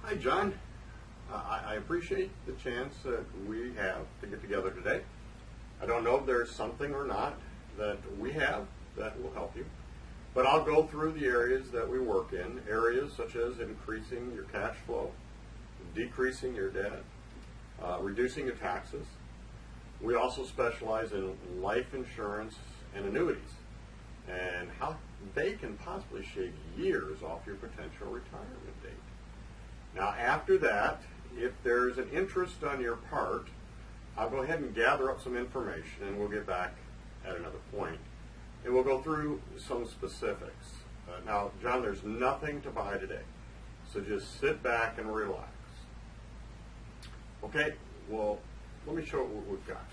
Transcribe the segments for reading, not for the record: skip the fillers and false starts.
Hi, John. I appreciate the chance that we have to get together today. I don't know if there's something or not that we have that will help you, but I'll go through the areas that we work in, areas such as increasing your cash flow, decreasing your debt, reducing your taxes. We also specialize in life insurance and annuities and how they can possibly shave years off your potential retirement date. Now, after that, if there's an interest on your part, I'll go ahead and gather up some information and we'll get back at another point. And we'll go through some specifics. Now, John, there's nothing to buy today. So just sit back and relax. Okay, well, let me show you what we've got.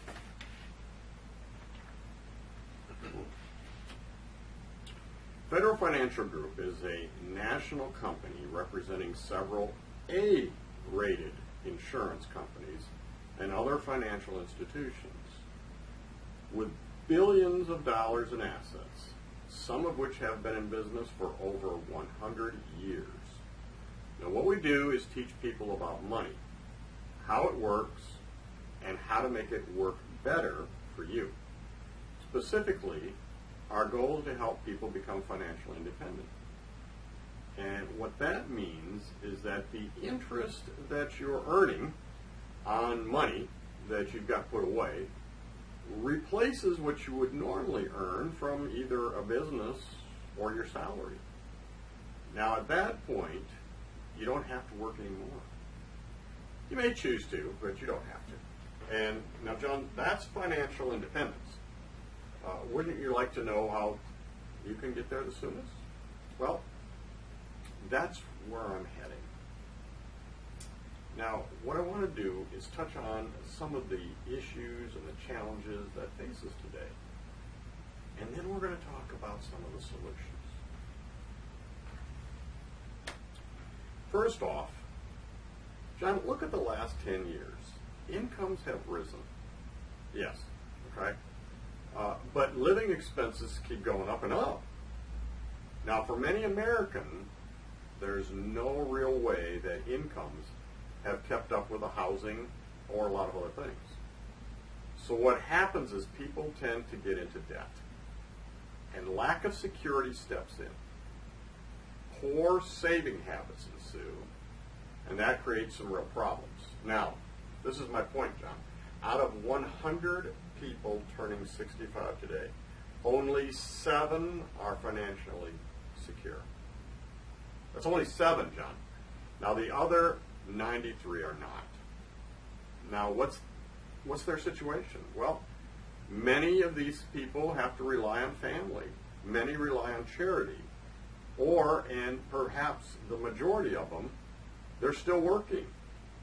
Federal Financial Group is a national company representing several A-rated insurance companies and other financial institutions with billions of dollars in assets, some of which have been in business for over 100 years. Now, what we do is teach people about money, how it works, and how to make it work better for you. Specifically, our goal is to help people become financially independent. And what that means is that the interest that you're earning on money that you've got put away replaces what you would normally earn from either a business or your salary. Now, at that point, you don't have to work anymore. You may choose to, but you don't have to. And now, John, that's financial independence. Wouldn't you like to know how you can get there the soonest? Well, that's where I'm heading. Now, what I want to do is touch on some of the issues and the challenges that face us today. And then we're going to talk about some of the solutions. First off, John, look at the last 10 years. Incomes have risen. Yes, okay? But living expenses keep going up and up. Now, for many Americans, there's no real way that incomes have kept up with the housing or a lot of other things. So what happens is people tend to get into debt, and lack of security steps in. Poor saving habits ensue, and that creates some real problems. Now, this is my point, John. Out of 100 people turning 65 today, only 7 are financially secure. That's only 7, John. Now, the other 93 are not. Now, what's their situation? Well, many of these people have to rely on family. Many rely on charity. And perhaps the majority of them, they're still working.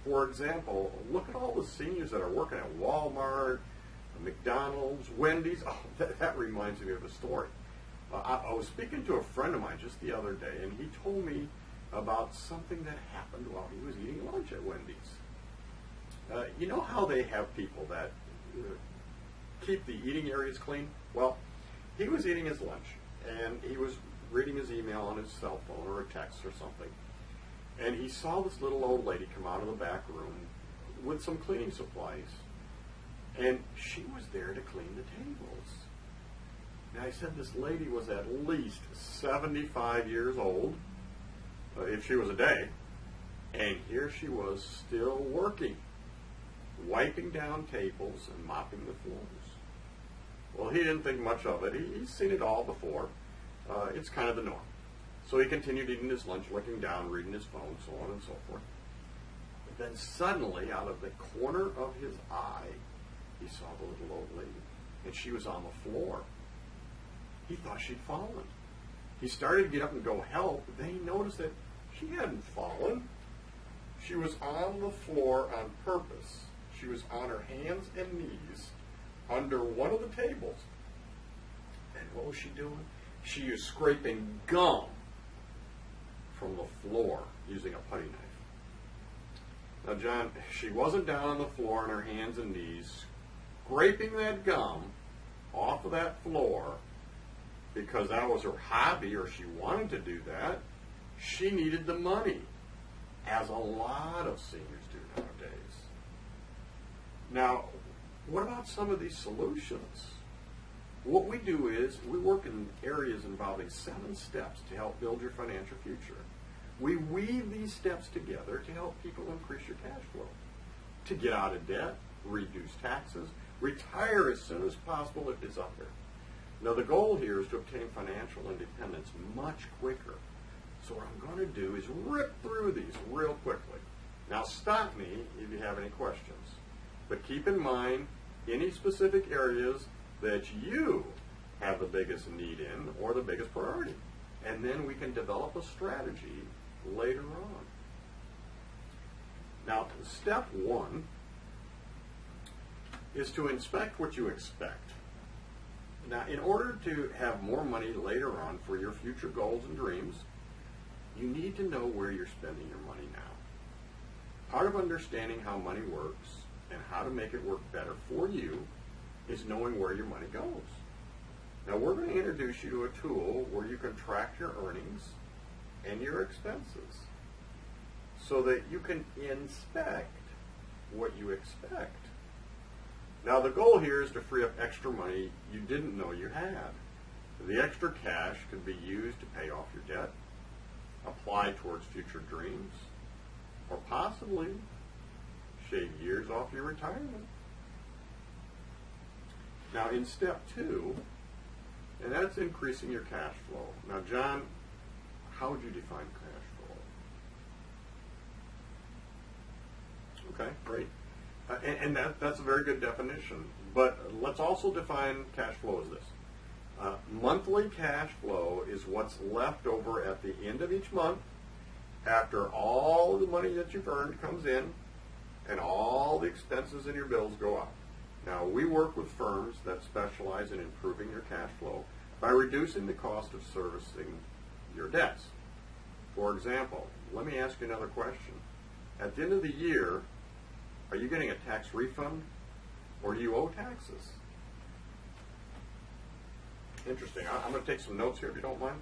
For example, look at all the seniors that are working at Walmart, McDonald's, Wendy's. Oh, that reminds me of a story. I was speaking to a friend of mine just the other day, and he told me about something that happened while he was eating lunch at Wendy's. You know how they have people that keep the eating areas clean? Well, he was eating his lunch, and he was reading his email on his cell phone or a text or something, and he saw this little old lady come out of the back room with some cleaning supplies, and she was there to clean the tables. Now, I said this lady was at least 75 years old, if she was a day, and here she was still working, wiping down tables and mopping the floors. Well, he didn't think much of it. He's seen it all before. It's kind of the norm. So he continued eating his lunch, looking down, reading his phone, so on and so forth. But then suddenly, out of the corner of his eye, he saw the little old lady, and she was on the floor. He thought she'd fallen. He started to get up and go help, but then he noticed that she hadn't fallen. She was on the floor on purpose. She was on her hands and knees under one of the tables. And what was she doing? She was scraping gum from the floor using a putty knife. Now, John, she wasn't down on the floor on her hands and knees scraping that gum off of that floor because that was her hobby or she wanted to do that. She needed the money. as a lot of seniors do nowadays. Now, what about some of these solutions? What we do is we work in areas involving 7 steps to help build your financial future. We weave these steps together to help people increase your cash flow, to get out of debt, reduce taxes, retire as soon as possible if it's up there. Now, the goal here is to obtain financial independence much quicker. So what I'm going to do is rip through these real quickly. Now, stop me if you have any questions. But keep in mind any specific areas that you have the biggest need in or the biggest priority. And then we can develop a strategy later on. Now, step 1 is to inspect what you expect. Now, in order to have more money later on for your future goals and dreams, you need to know where you're spending your money now. Part of understanding how money works and how to make it work better for you is knowing where your money goes. Now, we're going to introduce you to a tool where you can track your earnings and your expenses so that you can inspect what you expect. Now, the goal here is to free up extra money you didn't know you had. The extra cash could be used to pay off your debt, apply towards future dreams, or possibly shave years off your retirement. Now, in step 2, and that's increasing your cash flow. Now, John, how would you define cash flow? Okay, great. And that's a very good definition. But let's also define cash flow as this. Monthly cash flow is what's left over at the end of each month after all the money that you've earned comes in and all the expenses and your bills go up. Now, we work with firms that specialize in improving your cash flow by reducing the cost of servicing your debts. For example, let me ask you another question. At the end of the year, are you getting a tax refund or do you owe taxes? Interesting. I'm going to take some notes here if you don't mind.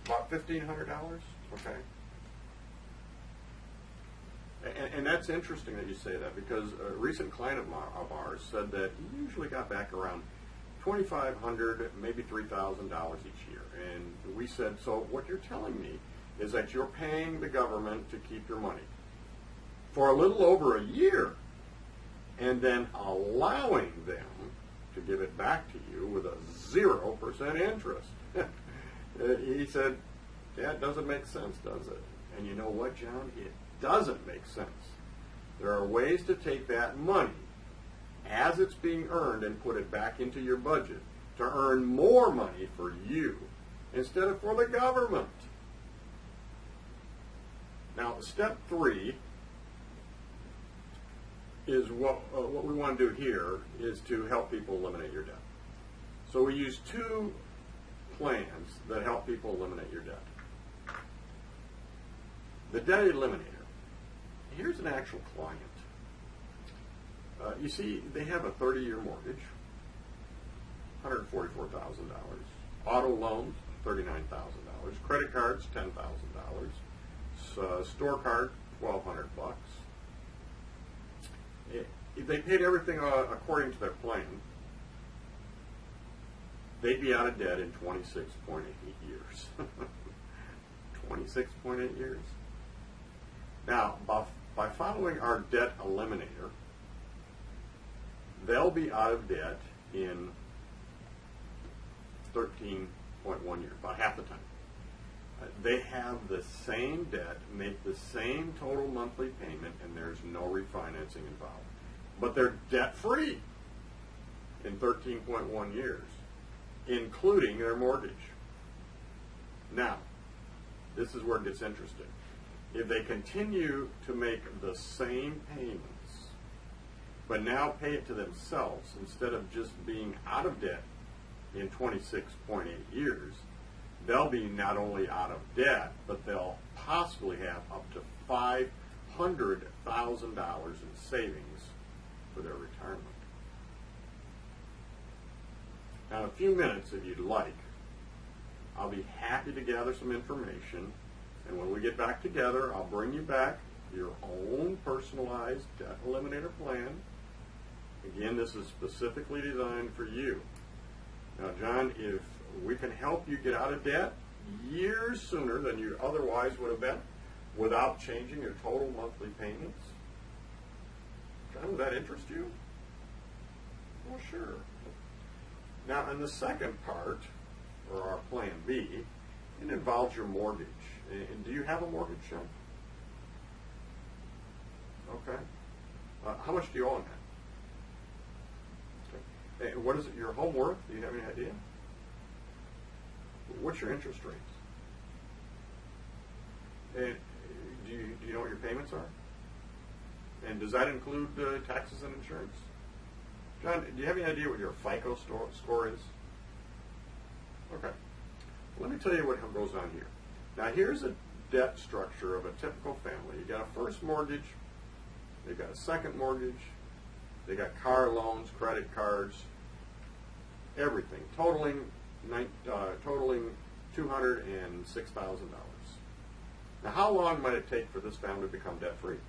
About $1,500, okay? And that's interesting that you say that because a recent client of ours said that he usually got back around $2,500, maybe $3,000 each year. And we said, so what you're telling me is that you're paying the government to keep your money for a little over a year and then allowing them to give it back to you with a 0% interest. He said, yeah, it doesn't make sense, does it? And you know what, John? It doesn't make sense. There are ways to take that money as it's being earned and put it back into your budget to earn more money for you instead of for the government. Now, step 3 is what we want to do here is to help people eliminate your debt. So we use 2 plans that help people eliminate your debt. The Debt Eliminator. Here's an actual client. You see, they have a 30-year mortgage, $144,000. Auto loans, $39,000. Credit cards, $10,000. Store card, $1,200. If they paid everything according to their plan, they'd be out of debt in 26.8 years. 26.8 years. Now, by following our debt eliminator, they'll be out of debt in 13.1 years, about half the time. They have the same debt, make the same total monthly payment, and there's no refinancing involved. But they're debt-free in 13.1 years, including their mortgage. Now, this is where it gets interesting. If they continue to make the same payments, but now pay it to themselves instead of just being out of debt in 26.8 years, they'll be not only out of debt, but they'll possibly have up to $500,000 in savings for their retirement. Now, in a few minutes, if you'd like, I'll be happy to gather some information And when we get back together, I'll bring you back your own personalized debt eliminator plan. Again, this is specifically designed for you. Now, John, if we can help you get out of debt years sooner than you otherwise would have been without changing your total monthly payments, John, would that interest you? Well, sure. Now, in the second part, or our plan B, it involves your mortgage. And do you have a mortgage, John? Okay. How much do you owe on that? Okay. And what is it, your home worth? Do you have any idea? What's your interest rates? And do you know what your payments are? And does that include taxes and insurance? John, do you have any idea what your FICO score is? Okay. Let me tell you what goes on here. Now, here's a debt structure of a typical family. You got a first mortgage, they got a second mortgage, they got car loans, credit cards, everything, totaling $206,000. Now, how long might it take for this family to become debt-free?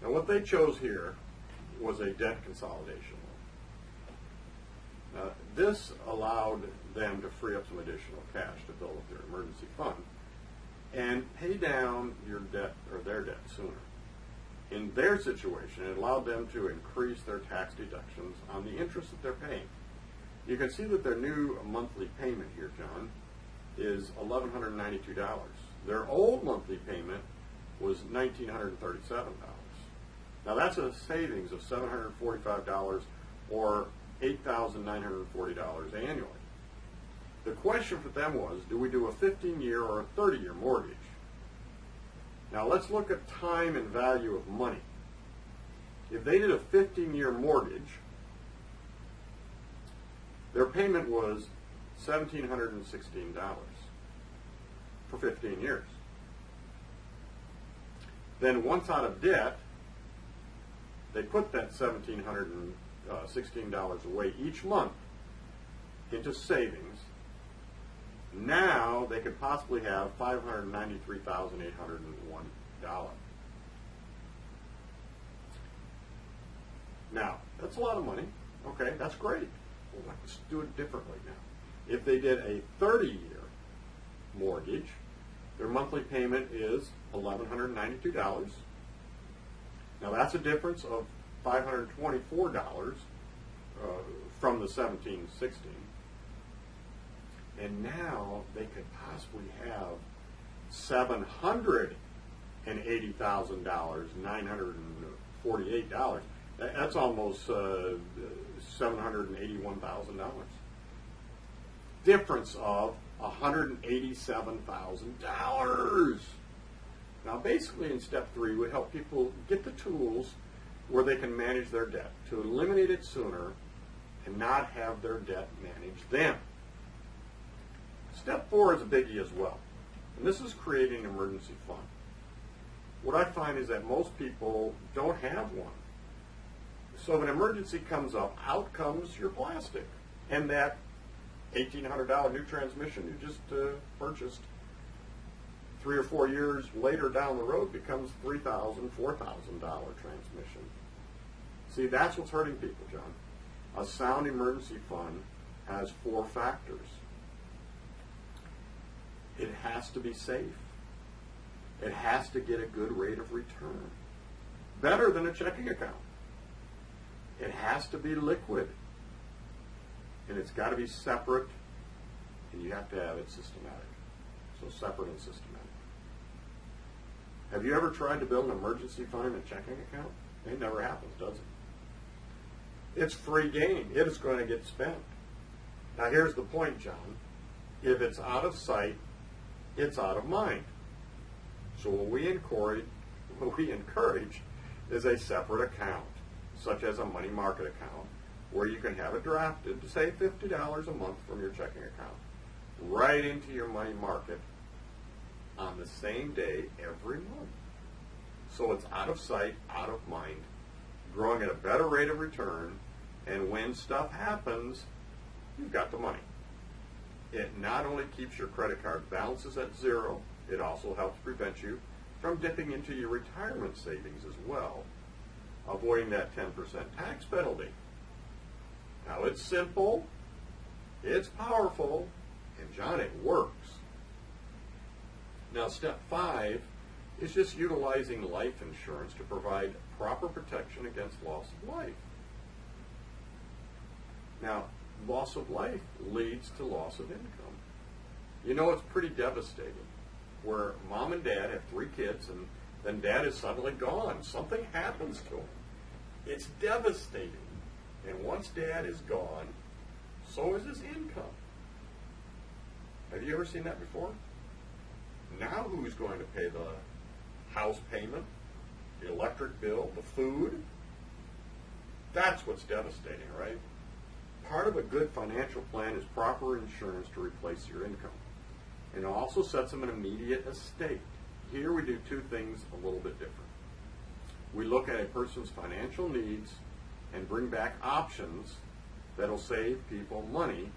Now, what they chose here was a debt consolidation loan. This allowed them to free up some additional cash to build up their emergency fund and pay down your debt or their debt sooner. In their situation, it allowed them to increase their tax deductions on the interest that they're paying. You can see that their new monthly payment here, John, is $1,192. Their old monthly payment was $1,937. Now, that's a savings of $745 or $8,940 annually. The question for them was, do we do a 15-year or a 30-year mortgage? Now, let's look at time and value of money. If they did a 15-year mortgage, their payment was $1,716 for 15 years. Then once out of debt, they put that $1,716 away each month into savings. Now they could possibly have $593,801. Now, that's a lot of money. Okay, that's great. Well, let's do it differently now. If they did a 30-year mortgage, their monthly payment is $1,192. Now, that's a difference of $524 from the $1,716. And now they could possibly have $780,000, $948. That's almost $781,000. Difference of $187,000. Now, basically, in step 3, we help people get the tools where they can manage their debt, to eliminate it sooner and not have their debt manage them. Step 4 is a biggie as well, and this is creating an emergency fund. What I find is that most people don't have one. So if an emergency comes up, out comes your plastic, and that $1,800 new transmission you just purchased 3 or 4 years later down the road becomes $3,000, $4,000 transmission. See, that's what's hurting people, John. A sound emergency fund has 4 factors. It has to be safe. It has to get a good rate of return, better than a checking account. It has to be liquid, and it's got to be separate, and you have to have it systematic. So separate and systematic. Have you ever tried to build an emergency fund and a checking account? It never happens, does it? It's free game. It is going to get spent. Now, here's the point, John. If it's out of sight, it's out of mind. So what we encourage is a separate account, such as a money market account, where you can have it drafted to say $50 a month from your checking account right into your money market on the same day every month. So it's out of sight, out of mind, growing at a better rate of return, and when stuff happens, you've got the money. It not only keeps your credit card balances at zero, it also helps prevent you from dipping into your retirement savings as well, avoiding that 10% tax penalty. Now, it's simple, it's powerful, and John, it works. Now, step 5 is just utilizing life insurance to provide proper protection against loss of life. Now, loss of life leads to loss of income. You know, it's pretty devastating where mom and dad have 3 kids and then dad is suddenly gone. Something happens to him. It's devastating. And once dad is gone, so is his income. Have you ever seen that before? Now who's going to pay the house payment, the electric bill, the food? That's what's devastating, right? Part of a good financial plan is proper insurance to replace your income. And it also sets them an immediate estate. Here we do 2 things a little bit different. We look at a person's financial needs and bring back options that'll save people money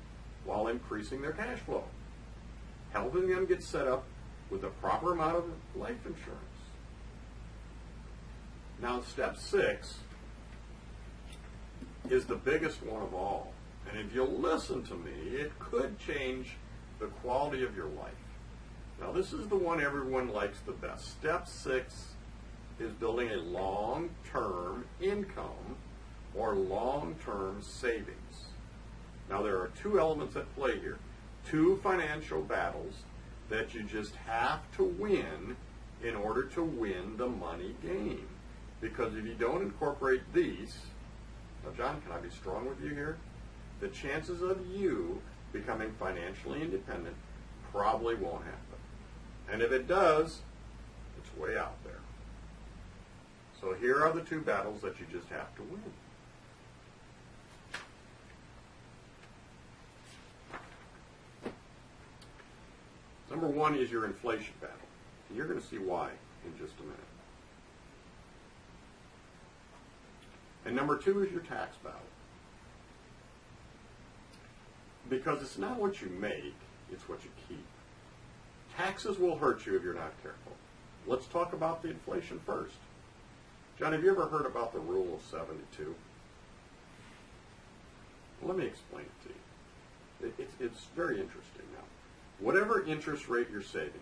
while increasing their cash flow, helping them get set up with the proper amount of life insurance. Now, step 6 is the biggest one of all. And if you'll listen to me, it could change the quality of your life. Now, this is the one everyone likes the best. Step 6 is building a long-term income or long-term savings. Now, there are 2 elements at play here. 2 financial battles that you just have to win in order to win the money game. Because if you don't incorporate these, now, John, can I be strong with you here? The chances of you becoming financially independent probably won't happen. And if it does, it's way out there. So here are the 2 battles that you just have to win. Number 1 is your inflation battle. And you're going to see why in just a minute. And number 2 is your tax battle. Because it's not what you make, it's what you keep. Taxes will hurt you if you're not careful. Let's talk about the inflation first. John, have you ever heard about the rule of 72? Well, let me explain it to you. It's very interesting now. Whatever interest rate you're saving,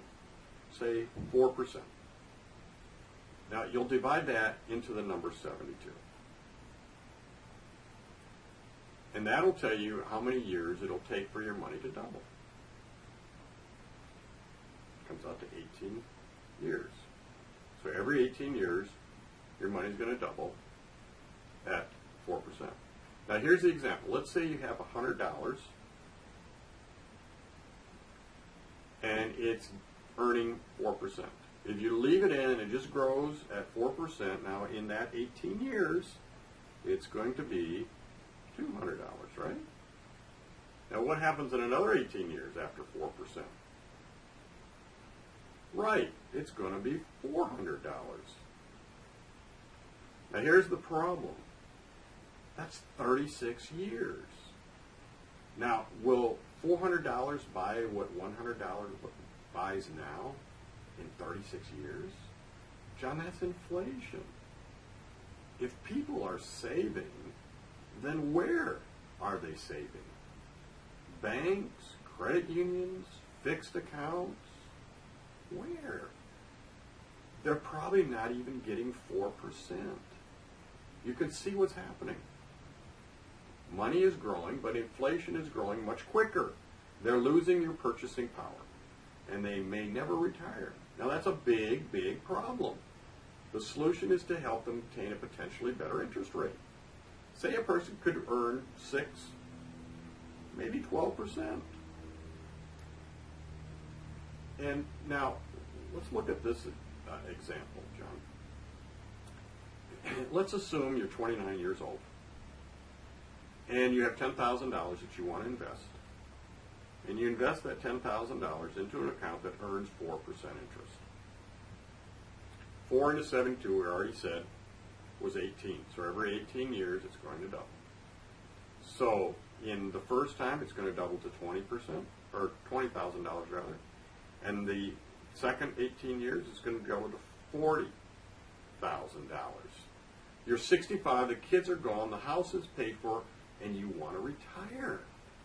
say 4%. Now, you'll divide that into the number 72. And that'll tell you how many years it'll take for your money to double. It comes out to 18 years. So every 18 years, your money's going to double at 4%. Now here's the example. Let's say you have $100 and it's earning 4%. If you leave it in and it just grows at 4%, now in that 18 years, it's going to be $200, right? Now what happens in another 18 years after 4%? Right, it's going to be $400. Now here's the problem. That's 36 years. Now, will $400 buy what $100 buys now in 36 years? John, that's inflation. If people are saving, then where are they saving? Banks, credit unions, fixed accounts? Where? They're probably not even getting 4%. You can see what's happening. Money is growing, but inflation is growing much quicker. They're losing your purchasing power, and they may never retire. Now that's a big, big problem. The solution is to help them obtain a potentially better interest rate. Say a person could earn 6, maybe 12%. And now, let's look at this example, John. Let's assume you're 29 years old, and you have $10,000 that you want to invest. And you invest that $10,000 into an account that earns 4% interest. 4 into 72, we already said, was 18. So every 18 years, it's going to double. So in the first time, it's going to double to 20%. or $20,000 rather, and the second 18 years is going to go to $40,000. You're 65, the kids are gone, the house is paid for, and you want to retire,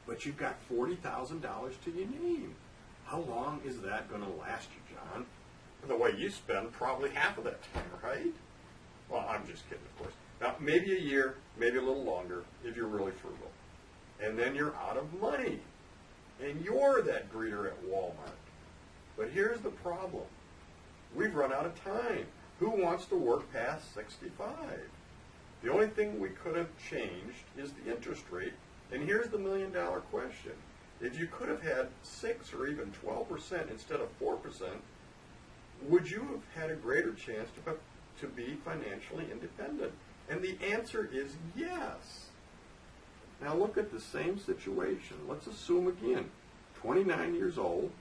but you've got $40,000 to your name. How long is that going to last you, John? The way you spend probably half of that time, right? Well, I'm just kidding, of course. Now, maybe a year, maybe a little longer, if you're really frugal. And then you're out of money. And you're that greeter at Walmart. But here's the problem. We've run out of time. Who wants to work past 65? The only thing we could have changed is the interest rate. And here's the million-dollar question. If you could have had 6 or even 12% instead of 4%, would you have had a greater chance to be financially independent? And the answer is yes. Now look at the same situation. Let's assume again, 29 years old,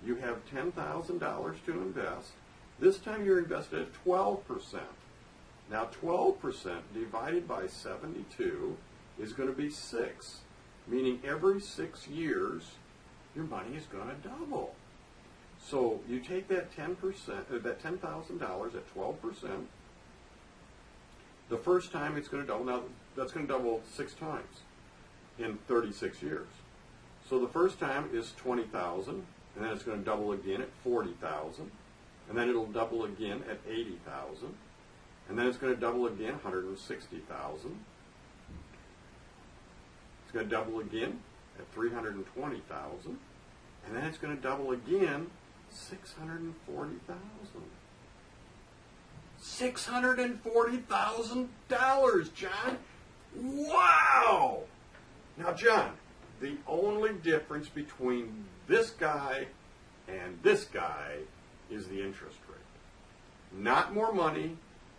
you have $10,000 to invest. This time you're invested at 12%. Now 12% divided by 72 is going to be 6, meaning every 6 years your money is going to double. So you take that that $10,000 at 12%. The first time it's going to double. Now that's going to double 6 times in 36 years. So the first time is 20,000, and then it's going to double again at 40,000, and then it'll double again at 80,000, and then it's going to double again 160,000. It's going to double again at 320,000, and then it's going to double again 640,000. $640,000, John. Wow! Now, John, the only difference between this guy and this guy is the interest rate. Not more money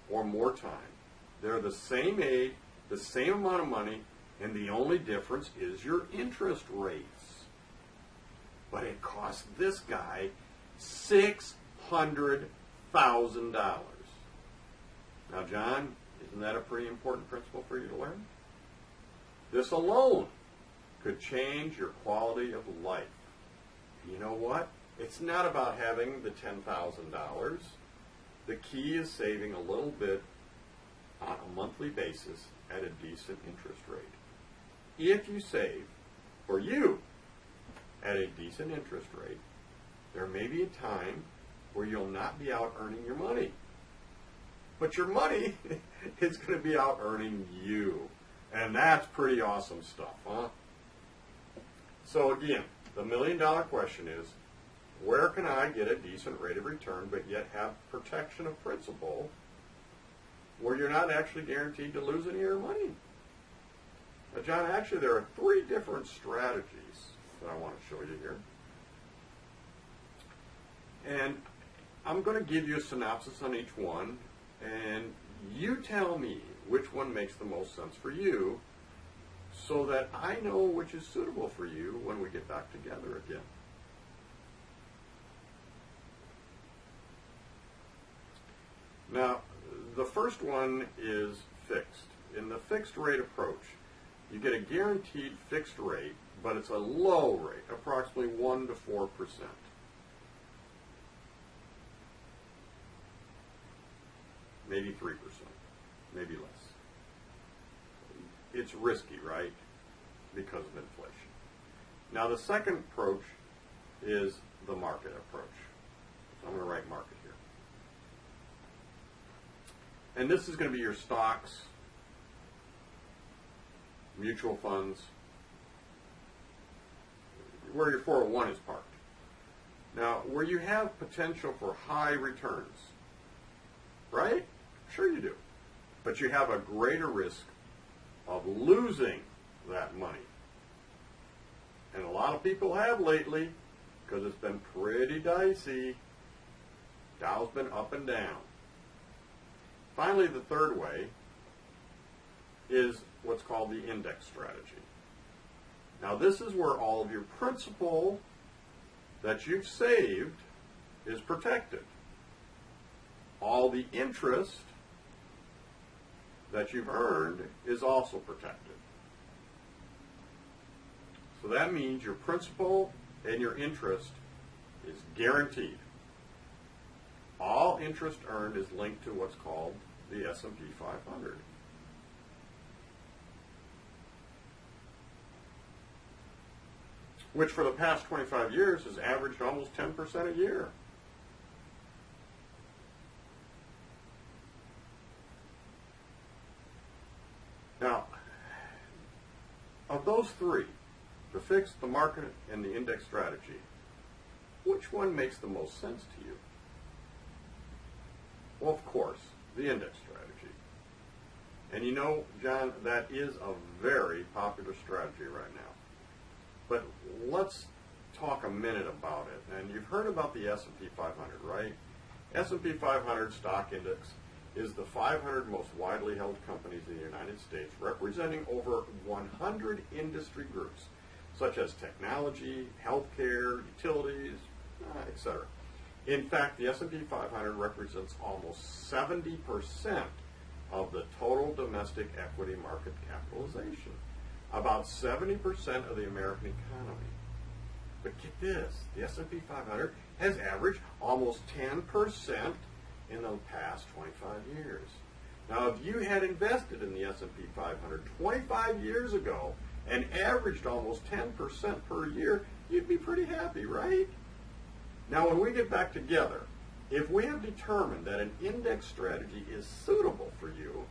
or more time. They're the same age, the same amount of money, and the only difference is your interest rates. But it cost this guy $600,000. Now, John, isn't that a pretty important principle for you to learn? This alone could change your quality of life. You know what? It's not about having the $10,000. The key is saving a little bit on a monthly basis at a decent interest rate. If you save for you at a decent interest rate, there may be a time where you'll not be out earning your money. But your money is going to be out earning you. And that's pretty awesome stuff, huh? So again, the million-dollar question is, where can I get a decent rate of return but yet have protection of principal where you're not actually guaranteed to lose any of your money? Now, John, actually there are 3 different strategies that I want to show you here. And I'm going to give you a synopsis on each one, and you tell me which one makes the most sense for you so that I know which is suitable for you when we get back together again. Now, the first one is fixed. In the fixed rate approach, you get a guaranteed fixed rate, but it's a low rate, approximately 1 to 4%. Maybe 3%, maybe less. It's risky, right? Because of inflation. Now, the second approach is the market approach. So I'm going to write market here. And this is going to be your stocks, mutual funds, where your 401 is parked. Now, where you have potential for high returns, right? Sure you do. But you have a greater risk of losing that money. And a lot of people have lately because it's been pretty dicey. Dow's been up and down. Finally, the third way is what's called the index strategy. Now, this is where all of your principal that you've saved is protected. All the interest that you've earned is also protected. So that means your principal and your interest is guaranteed. All interest earned is linked to what's called the S&P 500. Which for the past 25 years has averaged almost 10% a year. Now, of those three, the fixed, the market, and the index strategy, which one makes the most sense to you? Well, of course, the index strategy. And you know, John, that is a very popular strategy right now. But let's talk a minute about it. And you've heard about the S&P 500, right? S&P 500 stock index is the 500 most widely held companies in the United States, representing over 100 industry groups, such as technology, healthcare, utilities, etc. In fact, the S&P 500 represents almost 70% of the total domestic equity market capitalization, about 70% of the American economy. But get this, the S&P 500 has averaged almost 10% in the past 25 years. Now, if you had invested in the S&P 500 25 years ago and averaged almost 10% per year, you'd be pretty happy, right? Now, when we get back together, if we have determined that an index strategy is suitable for you,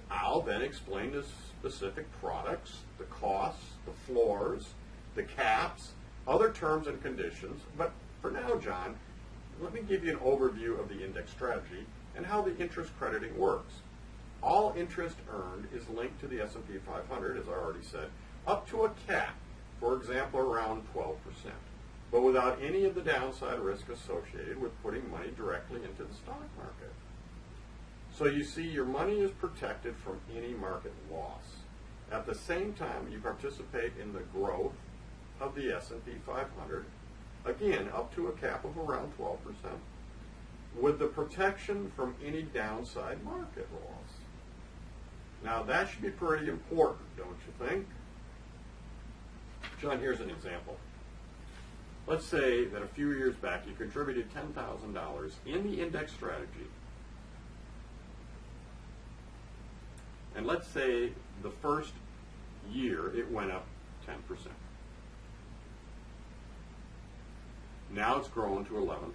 I'll then explain the specific products, the costs, the floors, the caps, other terms and conditions. But for now, John, let me give you an overview of the index strategy and how the interest crediting works. All interest earned is linked to the S&P 500, as I already said, up to a cap, for example, around 12%, but without any of the downside risk associated with putting money directly into the stock market. So you see, your money is protected from any market loss. At the same time, you participate in the growth of the S&P 500, again, up to a cap of around 12%, with the protection from any downside market loss. Now, that should be pretty important, don't you think? John, here's an example. Let's say that a few years back you contributed $10,000 in the index strategy. And let's say the first year it went up 10%. Now it's grown to $11,000.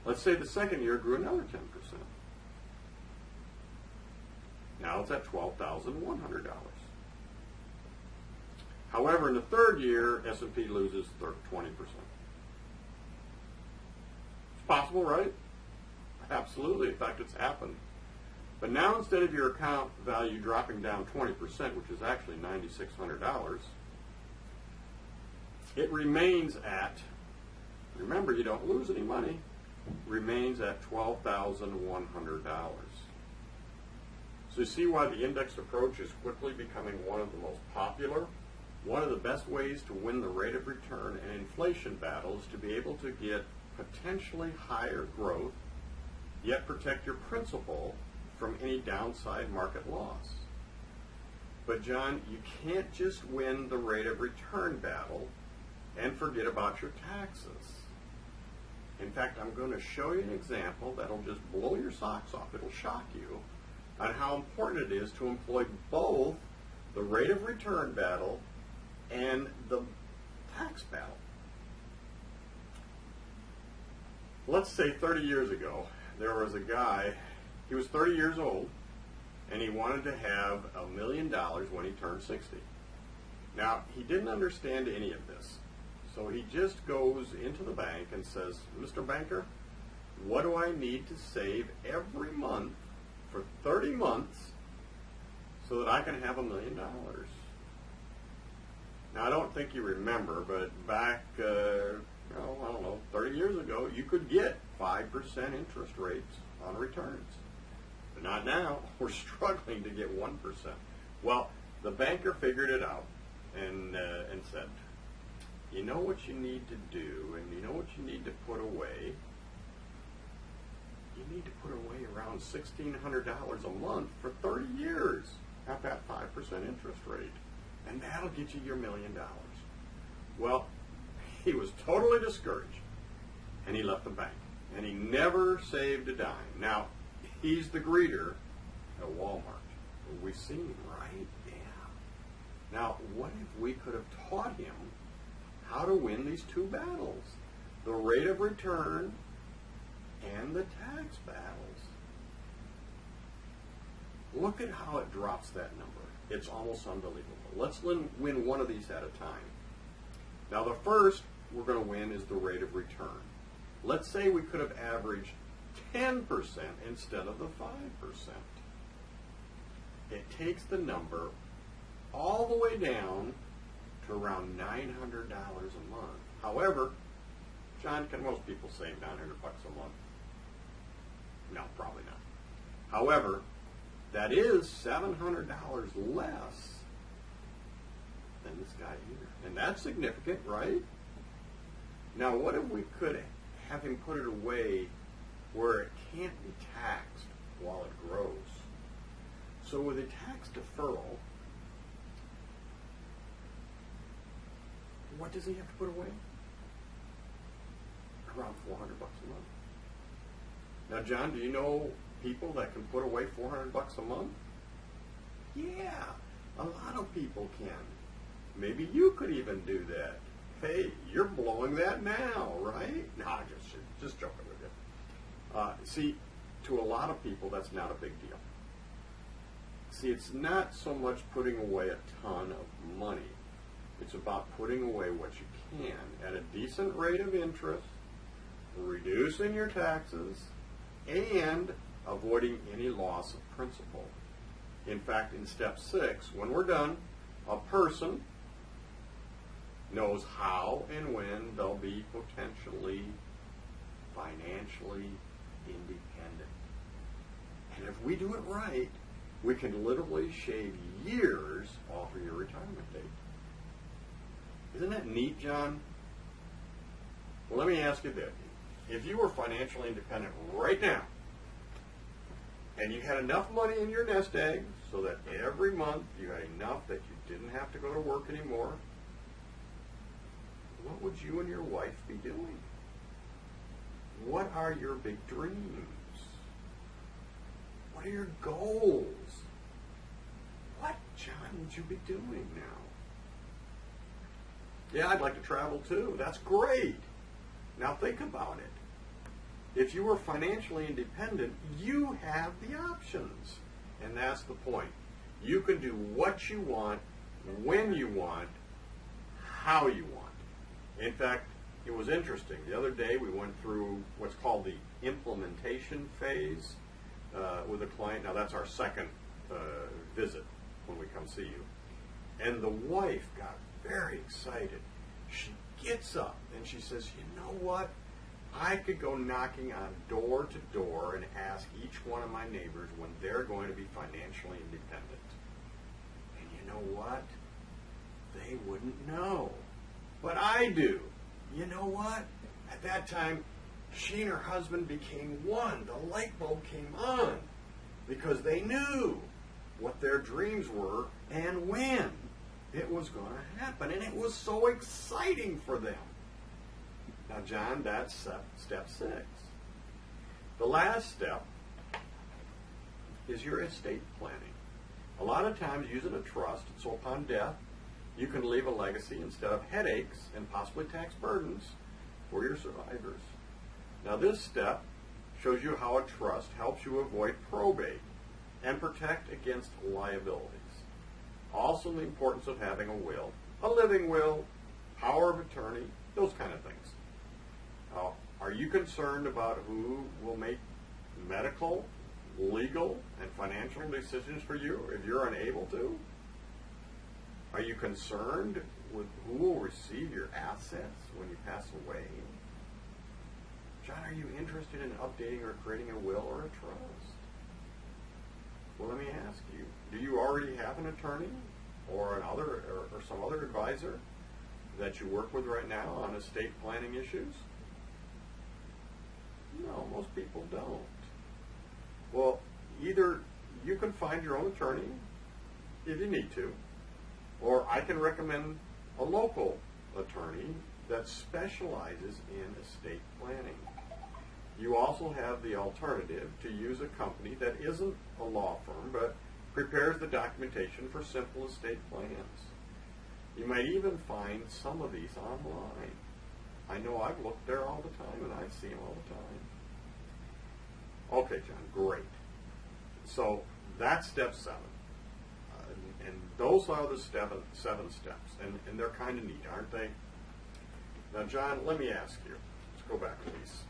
Let's say the second year grew another 10%. Now it's at $12,100. However, in the third year, S&P loses 20%. It's possible, right? Absolutely. In fact, it's happened. But now instead of your account value dropping down 20%, which is actually $9,600, it remains at, remember, you don't lose any money, remains at $12,100. So you see why the index approach is quickly becoming one of the most popular. One of the best ways to win the rate of return and inflation battle is to be able to get potentially higher growth, yet protect your principal from any downside market loss. But John, you can't just win the rate of return battle and forget about your taxes. In fact, I'm going to show you an example that'll just blow your socks off. It'll shock you on how important it is to employ both the rate of return battle and the tax battle. Let's say 30 years ago, there was a guy, he was 30 years old, and he wanted to have $1 million when he turned 60. Now, he didn't understand any of this. So he just goes into the bank and says, Mr. Banker, what do I need to save every month for 30 months so that I can have $1 million? Now, I don't think you remember, but back, I don't know, 30 years ago, you could get 5% interest rates on returns. But not now. We're struggling to get 1%. Well, the banker figured it out and said, you know what you need to do, and you know what you need to put away? You need to put away around $1,600 a month for 30 years at that 5% interest rate. and that'll get you your $1 million. Well, he was totally discouraged, and he left the bank, and he never saved a dime. Now, he's the greeter at Walmart. We've seen him, right? Yeah. Now, what if we could have taught him how to win these two battles? The rate of return and the tax battles. Look at how it drops that number. It's almost unbelievable. Let's win one of these at a time. Now, the first we're going to win is the rate of return. Let's say we could have averaged 10% instead of the 5%. It takes the number all the way down to around $900 a month. However, John, can most people save $900 a month? No, probably not. However, that is $700 less than this guy here. And that's significant, right? Now, what if we could have him put it away where it can't be taxed while it grows? So with a tax deferral, what does he have to put away? Around $400 a month. Now, John, do you know people that can put away $400 a month? Yeah, a lot of people can. Maybe you could even do that. Hey, you're blowing that now, right? No, I'm just joking with you. See, to a lot of people, that's not a big deal. See, it's not so much putting away a ton of money. It's about putting away what you can at a decent rate of interest, reducing your taxes, and avoiding any loss of principal. In fact, in step 6, when we're done, a person knows how and when they'll be potentially financially independent. And if we do it right, we can literally shave years off of your retirement date. Isn't that neat, John? Well, let me ask you this. If you were financially independent right now, and you had enough money in your nest egg so that every month you had enough that you didn't have to go to work anymore, what would you and your wife be doing? What are your big dreams? What are your goals? What, John, would you be doing now? Yeah, I'd like to travel too. That's great. Now think about it. If you were financially independent, you have the options. And that's the point. You can do what you want, when you want, how you want. In fact, it was interesting. The other day we went through what's called the implementation phase with a client. Now that's our second visit when we come see you. And the wife got very excited. She gets up and she says, you know what? I could go knocking on door to door and ask each one of my neighbors when they're going to be financially independent. And you know what? They wouldn't know. But I do. You know what? At that time, she and her husband became one. The light bulb came on because they knew what their dreams were and when it was going to happen. And it was so exciting for them. Now, John, that's step 6. The last step is your estate planning. A lot of times using a trust, so upon death, you can leave a legacy instead of headaches and possibly tax burdens for your survivors. Now, this step shows you how a trust helps you avoid probate and protect against liabilities. Also, the importance of having a will, a living will, power of attorney, those kind of things. Are you concerned about who will make medical, legal, and financial decisions for you if you're unable to? Are you concerned with who will receive your assets when you pass away? John, are you interested in updating or creating a will or a trust? Well, let me ask you, do you already have an attorney or some other advisor that you work with right now on estate planning issues? No, most people don't. Well, either you can find your own attorney if you need to, Or I can recommend a local attorney that specializes in estate planning. You also have the alternative to use a company that isn't a law firm but prepares the documentation for simple estate plans. You might even find some of these online. I know I've looked there all the time and I see them all the time. Okay, John, great. So that's step 7. And those are the seven steps. And they're kind of neat, aren't they? Now, John, let me ask you. Let's go back to these.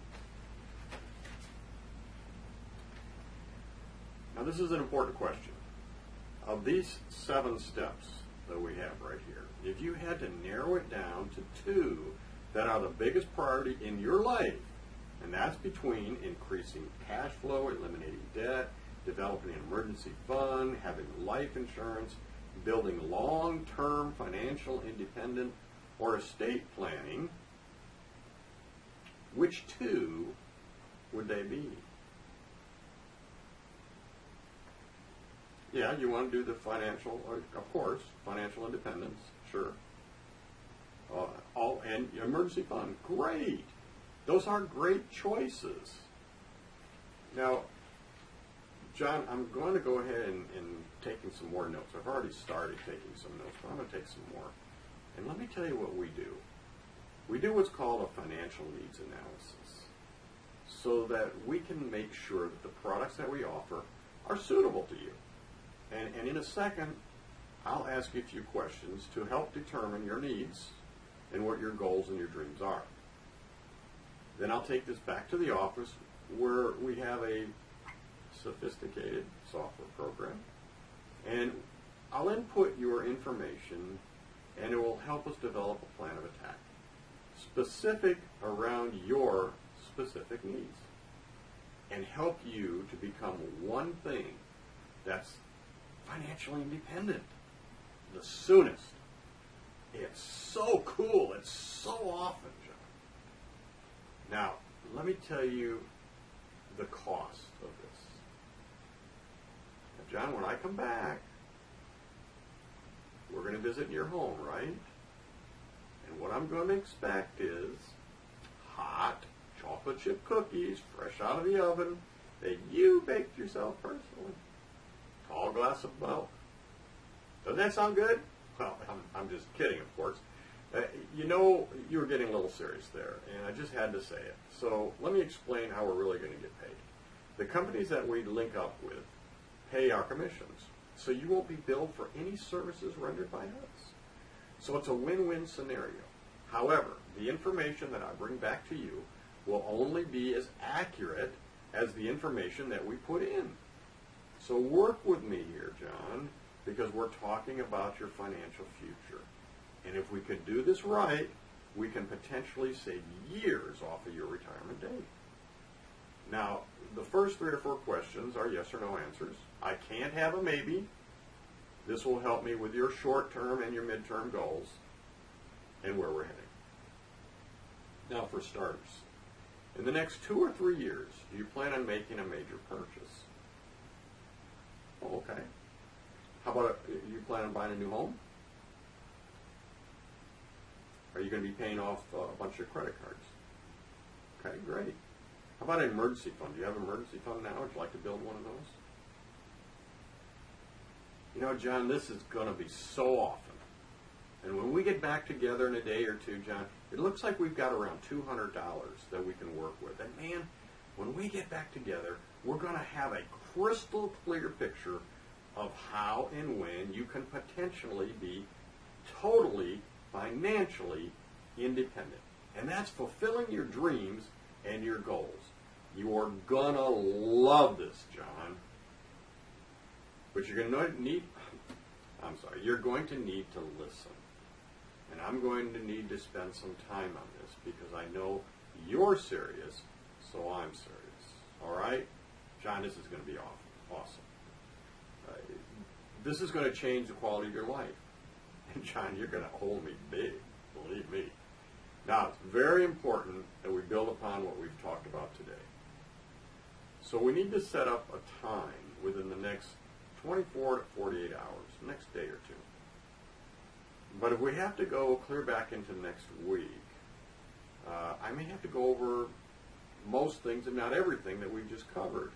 Now, this is an important question. Of these 7 steps that we have right here, if you had to narrow it down to 2 that are the biggest priority in your life, and that's between increasing cash flow, eliminating debt, developing an emergency fund, having life insurance, building long-term financial independence, or estate planning, which 2 would they be? Yeah, you want to do the financial, of course, financial independence, sure. And emergency fund, great. Those are great choices. Now, John, I'm going to go ahead and taking some more notes. I've already started taking some notes, but I'm going to take some more. And let me tell you what we do. We do what's called a financial needs analysis so that we can make sure that the products that we offer are suitable to you. And in a second, I'll ask you a few questions to help determine your needs and what your goals and your dreams are. Then I'll take this back to the office where we have a sophisticated software program, and I'll input your information and it will help us develop a plan of attack specific around your specific needs and help you to become one thing that's financially independent the soonest. It's so cool. It's so often, John. Now, let me tell you the cost of this. Now, John, when I come back, we're going to visit your home, right? And what I'm going to expect is hot chocolate chip cookies, fresh out of the oven, that you baked yourself personally. Tall glass of milk. Doesn't that sound good? Well, I'm just kidding, of course. You know, you were getting a little serious there, and I just had to say it. So let me explain how we're really going to get paid. The companies that we link up with pay our commissions, so you won't be billed for any services rendered by us. So it's a win-win scenario. However, the information that I bring back to you will only be as accurate as the information that we put in. So work with me here, John, because we're talking about your financial future. And if we can do this right, we can potentially save years off of your retirement date. Now, the first 3 or 4 questions are yes or no answers. I can't have a maybe. This will help me with your short-term and your mid-term goals and where we're heading. Now, for starters, in the next 2 or 3 years, do you plan on making a major purchase? Oh, okay. How about you plan on buying a new home? Are you going to be paying off a bunch of credit cards? Okay, great. How about an emergency fund? Do you have an emergency fund now? Would you like to build one of those? You know, John, this is going to be so often. And when we get back together in a day or two, John, it looks like we've got around $200 that we can work with. And man, when we get back together, we're going to have a crystal clear picture of how and when you can potentially be totally financially independent. And that's fulfilling your dreams and your goals. You are going to love this, John. But you're going to need, you're going to need to listen. And I'm going to need to spend some time on this because I know you're serious, so I'm serious. All right? John, this is going to be awesome. This is going to change the quality of your life. And John, you're going to hold me big, believe me. Now, it's very important that we build upon what we've talked about today. So we need to set up a time within the next 24 to 48 hours, the next day or two, But if we have to go clear back into next week, I may have to go over most things and not everything that we've just covered.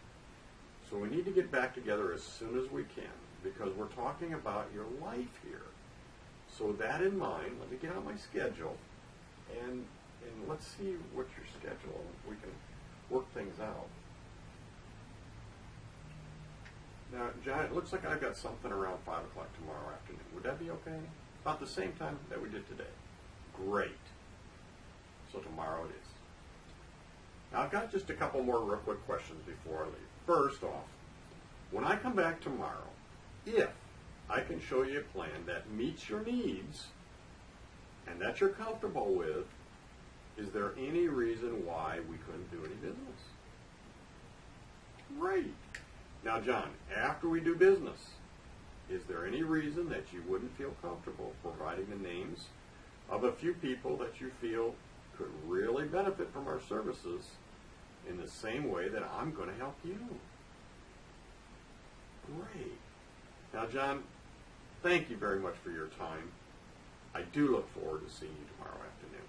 So we need to get back together as soon as we can, because we're talking about your life here. So with that in mind, let me get out my schedule, and let's see what's your schedule. We can work things out. Now, John, it looks like I've got something around 5 o'clock tomorrow afternoon. Would that be okay? About the same time that we did today. Great. So tomorrow it is. Now, I've got just a couple more real quick questions before I leave. First off, when I come back tomorrow, if I can show you a plan that meets your needs and that you're comfortable with, is there any reason why we couldn't do any business? Great. Now, John, after we do business, is there any reason that you wouldn't feel comfortable providing the names of a few people that you feel could really benefit from our services in the same way that I'm going to help you? Great. Now, John, thank you very much for your time. I do look forward to seeing you tomorrow afternoon.